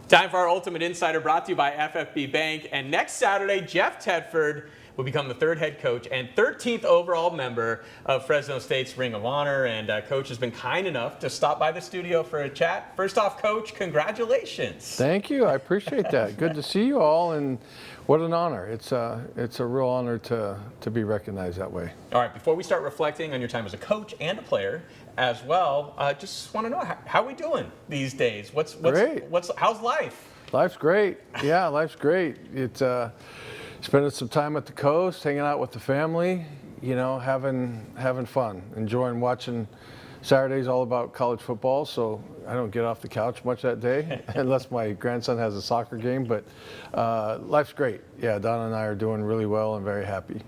Time for our Ultimate Insider, brought to you by FFB Bank. And next Saturday, Jeff Tedford will become the third head coach and 13th overall member of Fresno State's Ring of Honor. And Coach has been kind enough to stop by the studio for a chat. First off, Coach, congratulations. Thank you. I appreciate that. Good to see you all, and what an honor. It's a real honor to be recognized that way. All right, before we start reflecting on your time as a coach and a player as well, just want to know, how are we doing these days? Great. How's life? Life's great. Yeah, life's great. It's spending some time at the coast, hanging out with the family, you know, having fun, enjoying watching. Saturday's all about college football, so I don't get off the couch much that day unless my grandson has a soccer game, but life's great. Yeah, Donna and I are doing really well and very happy.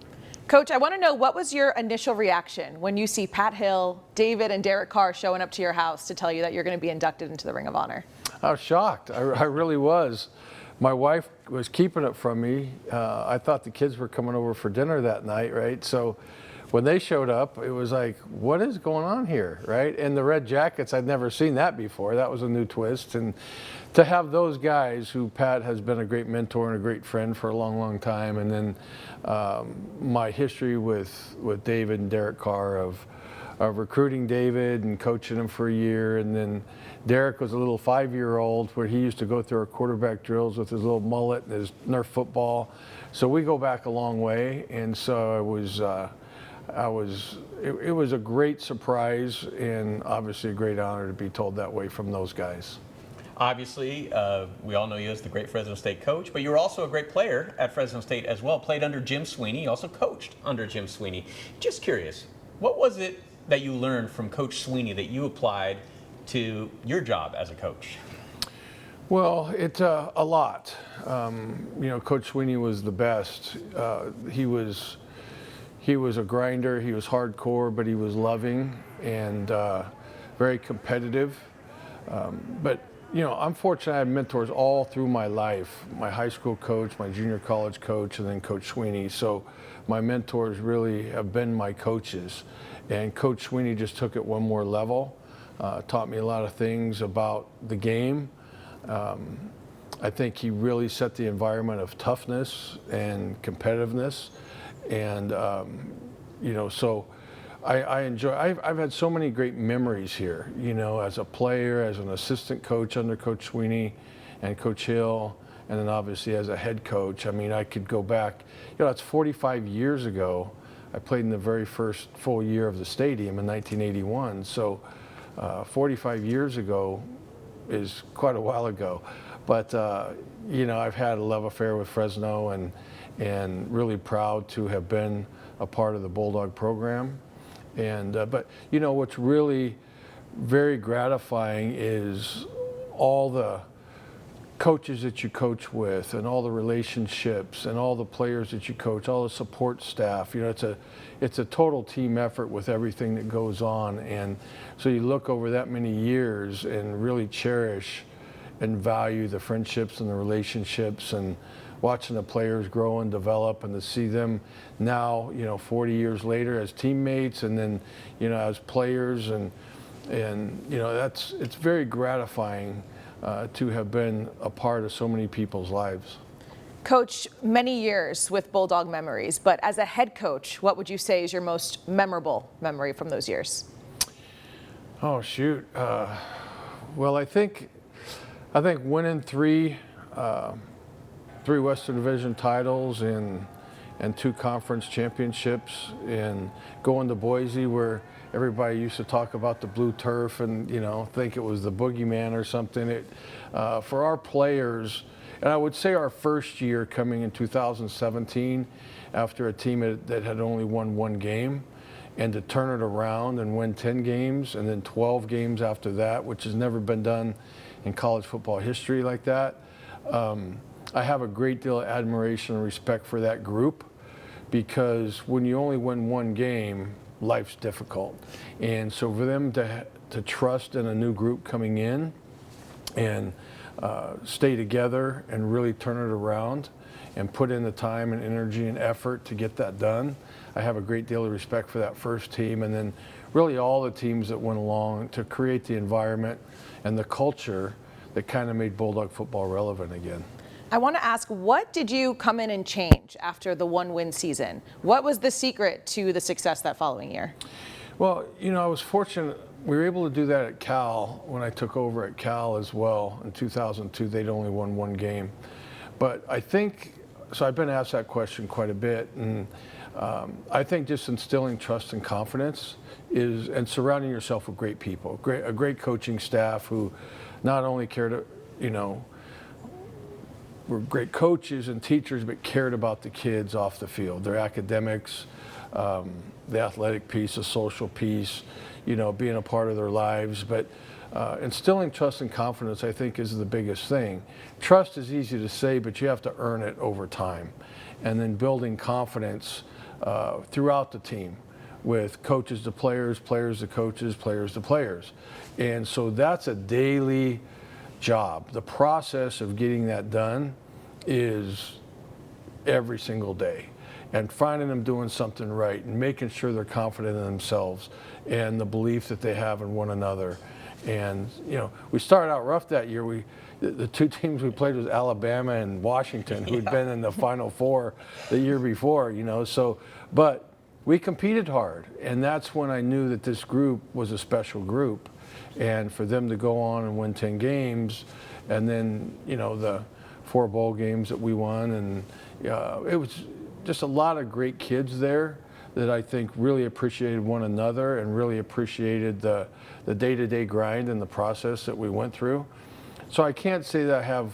Coach, I want to know, what was your initial reaction when you see Pat Hill, David, and Derek Carr showing up to your house to tell you that you're going to be inducted into the Ring of Honor? I was shocked. I really was. My wife was keeping it from me. I thought the kids were coming over for dinner that night, right? So when they showed up, it was like, what is going on here, right? And the red jackets, I'd never seen that before. That was a new twist. And to have those guys, who Pat has been a great mentor and a great friend for a long, long time, and then my history with David and Derek Carr of recruiting David and coaching him for a year, and then Derek was a little 5-year-old where he used to go through our quarterback drills with his little mullet and his Nerf football. So we go back a long way, and so it was a great surprise and obviously a great honor to be told that way from those guys. Obviously, we all know you as the great Fresno State coach, but you were also a great player at Fresno State as well. Played under Jim Sweeney, you also coached under Jim Sweeney. Just curious, what was it that you learned from Coach Sweeney that you applied to your job as a coach? Well, it's a lot. You know, Coach Sweeney was the best. He was a grinder. He was hardcore, but he was loving and very competitive. But you know, I'm fortunate I had mentors all through my life. My high school coach, my junior college coach, and then Coach Sweeney. So my mentors really have been my coaches. And Coach Sweeney just took it one more level, taught me a lot of things about the game. I think he really set the environment of toughness and competitiveness. And, you know, so I enjoy, I've had so many great memories here, you know, as a player, as an assistant coach under Coach Sweeney and Coach Hill, and then obviously as a head coach. I mean, I could go back, you know, it's 45 years ago. I played in the very first full year of the stadium in 1981. So 45 years ago is quite a while ago. But, you know, I've had a love affair with Fresno and really proud to have been a part of the Bulldog program. And but you know, what's really very gratifying is all the coaches that you coach with, and all the relationships, and all the players that you coach, all the support staff. You know, it's a total team effort with everything that goes on. And so you look over that many years and really cherish and value the friendships and the relationships, and watching the players grow and develop, and to see them now, you know, 40 years later as teammates, and then, you know, as players, and you know, it's very gratifying to have been a part of so many people's lives. Coach, many years with Bulldog memories, but as a head coach, what would you say is your most memorable memory from those years? Oh, shoot. Well, I think winning three Western Division titles and 2 conference championships, and going to Boise where everybody used to talk about the blue turf and, you know, think it was the boogeyman or something. For our players, and I would say our first year coming in 2017, after a team that had only won 1 game, and to turn it around and win 10 games and then 12 games after that, which has never been done in college football history like that. I have a great deal of admiration and respect for that group, because when you only win 1 game, life's difficult. And so for them to trust in a new group coming in and stay together and really turn it around and put in the time and energy and effort to get that done, I have a great deal of respect for that first team, and then really all the teams that went along to create the environment and the culture that kind of made Bulldog football relevant again. I want to ask, what did you come in and change after the 1-win season? What was the secret to the success that following year? Well, you know, I was fortunate. We were able to do that at Cal when I took over at Cal as well. In 2002, they'd only won 1 game. But I think, so I've been asked that question quite a bit, and I think just instilling trust and confidence and surrounding yourself with great people, a great coaching staff who not only cared to, you know, were great coaches and teachers, but cared about the kids off the field, their academics, the athletic piece, the social piece, you know, being a part of their lives. But instilling trust and confidence, I think, is the biggest thing. Trust is easy to say, but you have to earn it over time. And then building confidence throughout the team with coaches to players, players to coaches, players to players. And so that's a daily job. The process of getting that done is every single day, and finding them doing something right and making sure they're confident in themselves and the belief that they have in one another. And you know, we started out rough that year. The 2 teams we played was Alabama and Washington, who'd been in the Final Four the year before, you know. So, but we competed hard, and that's when I knew that this group was a special group. And for them to go on and win 10 games, and then, you know, the 4 bowl games that we won, and it was just a lot of great kids there that I think really appreciated one another and really appreciated the day-to-day grind and the process that we went through. So I can't say that I have,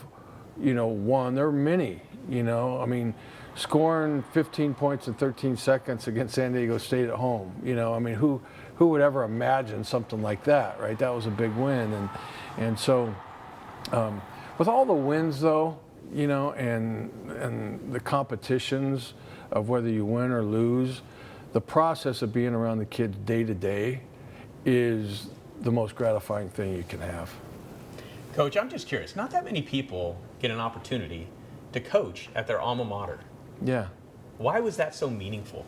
you know, one. There are many, you know. I mean, scoring 15 points in 13 seconds against San Diego State at home, you know, I mean, who would ever imagine something like that, right? That was a big win. And so with all the wins, though, you know, and the competitions of whether you win or lose, the process of being around the kids day to day is the most gratifying thing you can have. Coach, I'm just curious. Not that many people get an opportunity to coach at their alma mater. Yeah. Why was that so meaningful?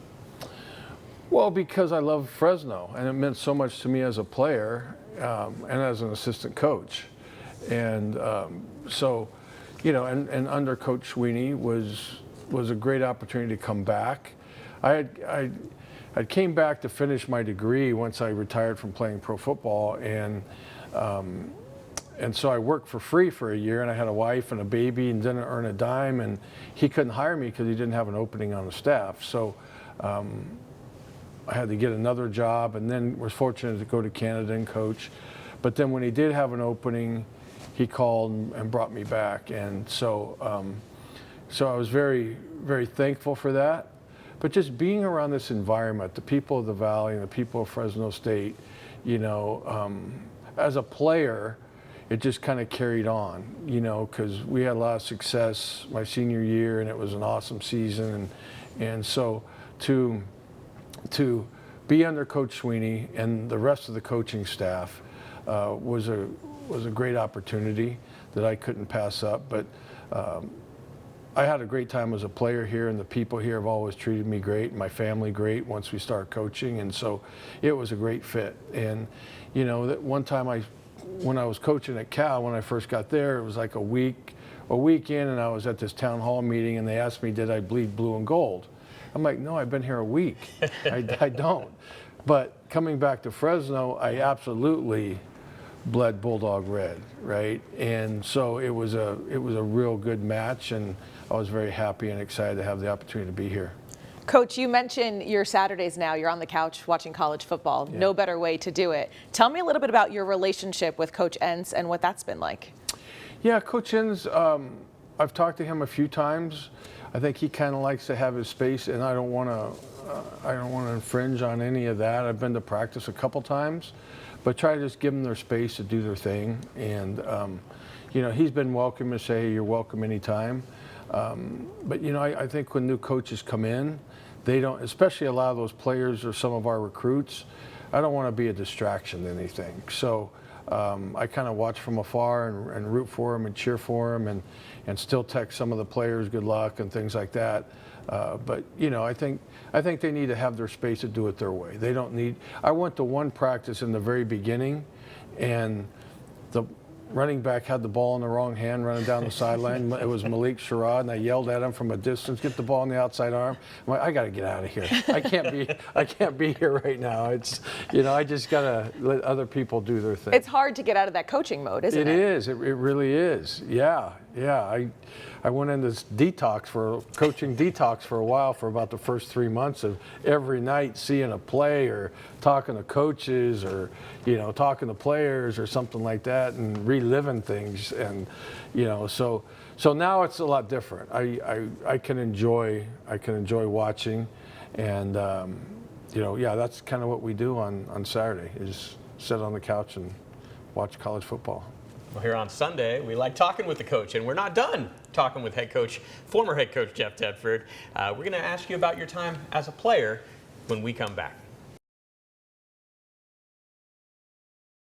Well, because I love Fresno, and it meant so much to me as a player and as an assistant coach. And so, you know, and under Coach Sweeney was a great opportunity to come back. I came back to finish my degree once I retired from playing pro football, and so I worked for free for a year, and I had a wife and a baby and didn't earn a dime, and he couldn't hire me because he didn't have an opening on the staff. So I had to get another job, and then was fortunate to go to Canada and coach. But then when he did have an opening, he called and brought me back, and so I was very, very thankful for that. But just being around this environment, the people of the Valley and the people of Fresno State, you know, as a player, it just kind of carried on, you know, because we had a lot of success my senior year, and it was an awesome season, and so to be under Coach Sweeney and the rest of the coaching staff was a great opportunity that I couldn't pass up. But I had a great time as a player here, and the people here have always treated me great, and my family great once we started coaching, and so it was a great fit. And you know, that one time when I was coaching at Cal, when I first got there, it was like a week in, and I was at this town hall meeting, and they asked me, did I bleed blue and gold? I'm like, no, I've been here a week. I don't. But coming back to Fresno, I absolutely bled Bulldog red, right? And so it was a real good match, and I was very happy and excited to have the opportunity to be here. Coach, you mentioned your Saturdays now. You're on the couch watching college football. Yeah. No better way to do it. Tell me a little bit about your relationship with Coach Entz and what that's been like. Yeah, Coach Entz, I've talked to him a few times. I think he kind of likes to have his space, and I don't want to infringe on any of that. I've been to practice a couple times, but try to just give them their space to do their thing. And you know, he's been welcome to say, hey, you're welcome anytime. But you know, I think when new coaches come in, they don't, especially a lot of those players or some of our recruits, I don't want to be a distraction to anything. So I kind of watch from afar and root for them and cheer for them, and still text some of the players good luck and things like that. But you know, I think they need to have their space to do it their way. They don't need. I went to one practice in the very beginning, and running back had the ball in the wrong hand running down the sideline. It was Malik Sherrod, and I yelled at him from a distance, "Get the ball in the outside arm." I'm like, I got to get out of here. I can't be here right now. It's, I just got to let other people do their thing. It's hard to get out of that coaching mode, isn't it? It is. It really is. Yeah. I went into this coaching detox for a while, for about the first 3 months of every night seeing a play or talking to coaches or, talking to players or something like that and reliving things. And, so now it's a lot different. I can enjoy watching, and, that's kind of what we do on Saturday, is sit on the couch and watch college football. Well, here on Sunday, we like talking with the coach, and we're not done talking with former head coach Jeff Tedford. We're going to ask you about your time as a player when we come back.